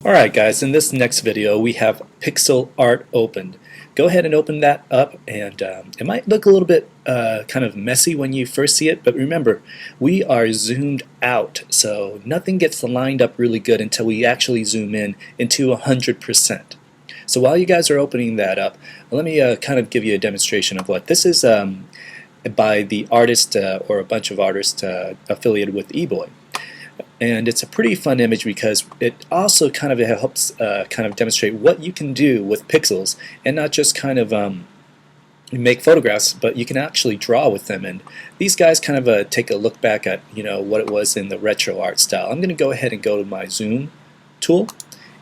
Alright guys, in this next video we have pixel art opened. Go ahead and open that up, and it might look a little bit kind of messy when you first see it, but remember, we are zoomed out, so nothing gets lined up really good until we actually zoom in into 100%. So while you guys are opening that up, let me kind of give you a demonstration of what this is by the artist or a bunch of artists affiliated with eBoy. And it's a pretty fun image because it also kind of helps kind of demonstrate what you can do with pixels, and not just kind of make photographs, but you can actually draw with them. And these guys kind of take a look back at what it was in the retro art style. I'm going to go ahead and go to my zoom tool,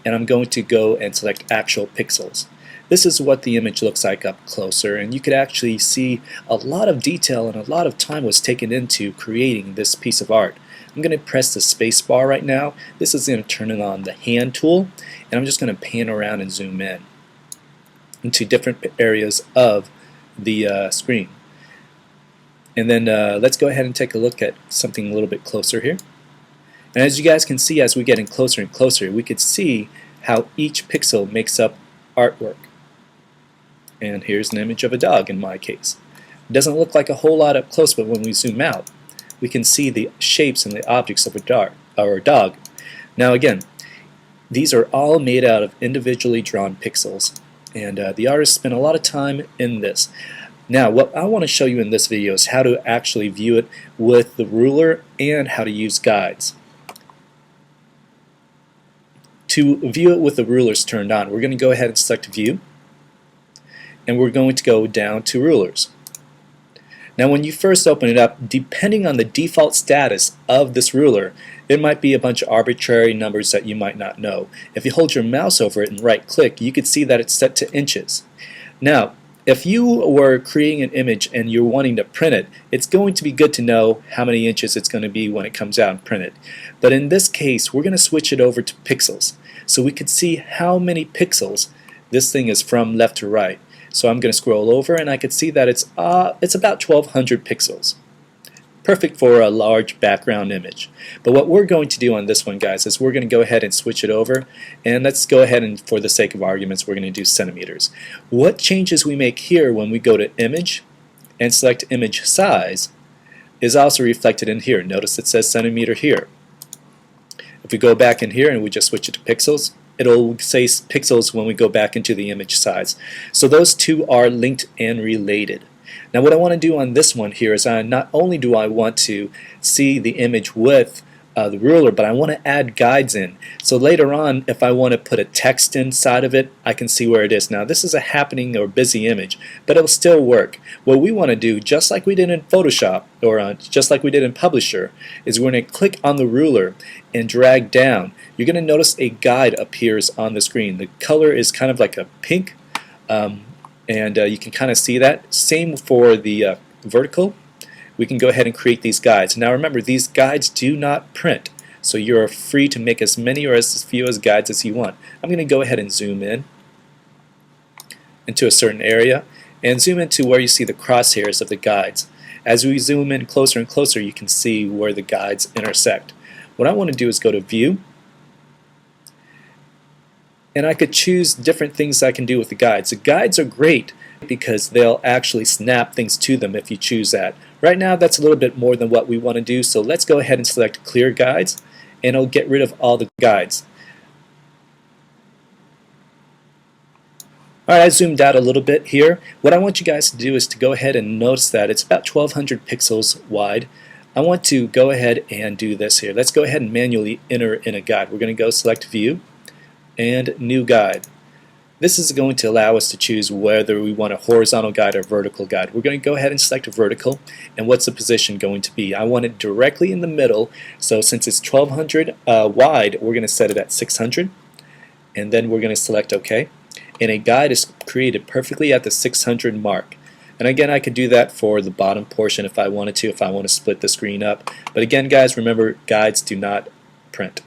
and I'm going to go and select actual pixels. This is what the image looks like up closer, and you could actually see a lot of detail and a lot of time was taken into creating this piece of art. I'm going to press the space bar right now. This is going to turn it on the hand tool, and I'm just going to pan around and zoom in into different areas of the screen. And then let's go ahead and take a look at something a little bit closer here. And as you guys can see, as we get in closer and closer, we could see how each pixel makes up artwork. And here's an image of a dog in my case. It doesn't look like a whole lot up close, but when we zoom out, we can see the shapes and the objects of a dog. Now again, these are all made out of individually drawn pixels, and the artist spent a lot of time in this. Now what I want to show you in this video is how to actually view it with the ruler and how to use guides. To view it with the rulers turned on, we're going to go ahead and select View, and we're going to go down to Rulers. Now when you first open it up, depending on the default status of this ruler, it might be a bunch of arbitrary numbers that you might not know. If you hold your mouse over it and right click, you could see that it's set to inches. Now if you were creating an image and you're wanting to print it, it's going to be good to know how many inches it's going to be when it comes out and printed. But in this case, we're going to switch it over to pixels, so we could see how many pixels this thing is from left to right. So I'm going to scroll over, and I could see that it's about 1,200 pixels. Perfect for a large background image. But what we're going to do on this one, guys, is we're going to go ahead and switch it over, and let's go ahead and, for the sake of arguments, we're going to do centimeters. What changes we make here when we go to Image and select Image Size is also reflected in here. Notice it says centimeter here. If we go back in here and we just switch it to pixels, it'll say pixels when we go back into the image size. So those two are linked and related. Now what I want to do on this one here is not only do I want to see the image with the ruler, but I want to add guides in. So later on, if I want to put a text inside of it, I can see where it is. Now this is a happening or busy image, but it'll still work. What we want to do, just like we did in Photoshop, or just like we did in Publisher, is we're going to click on the ruler and drag down. You're going to notice a guide appears on the screen. The color is kind of like a pink, and you can kind of see that. Same for the vertical. We can go ahead and create these guides. Now remember, these guides do not print, so you're free to make as many or as few as guides as you want. I'm going to go ahead and zoom in into a certain area and zoom into where you see the crosshairs of the guides. As we zoom in closer and closer, you can see where the guides intersect. What I want to do is go to View, and I could choose different things I can do with the guides. The guides are great because they'll actually snap things to them if you choose that. Right now that's a little bit more than what we want to do, so let's go ahead and select Clear Guides, and it'll get rid of all the guides. Alright, I zoomed out a little bit here. What I want you guys to do is to go ahead and notice that it's about 1,200 pixels wide. I want to go ahead and do this here. Let's go ahead and manually enter in a guide. We're going to go select View and New Guide. This is going to allow us to choose whether we want a horizontal guide or vertical guide. We're going to go ahead and select vertical, and what's the position going to be? I want it directly in the middle, so since it's 1,200 wide, we're going to set it at 600, and then we're going to select OK. And a guide is created perfectly at the 600 mark. And again, I could do that for the bottom portion if I wanted to, if I want to split the screen up. But again, guys, remember, guides do not print.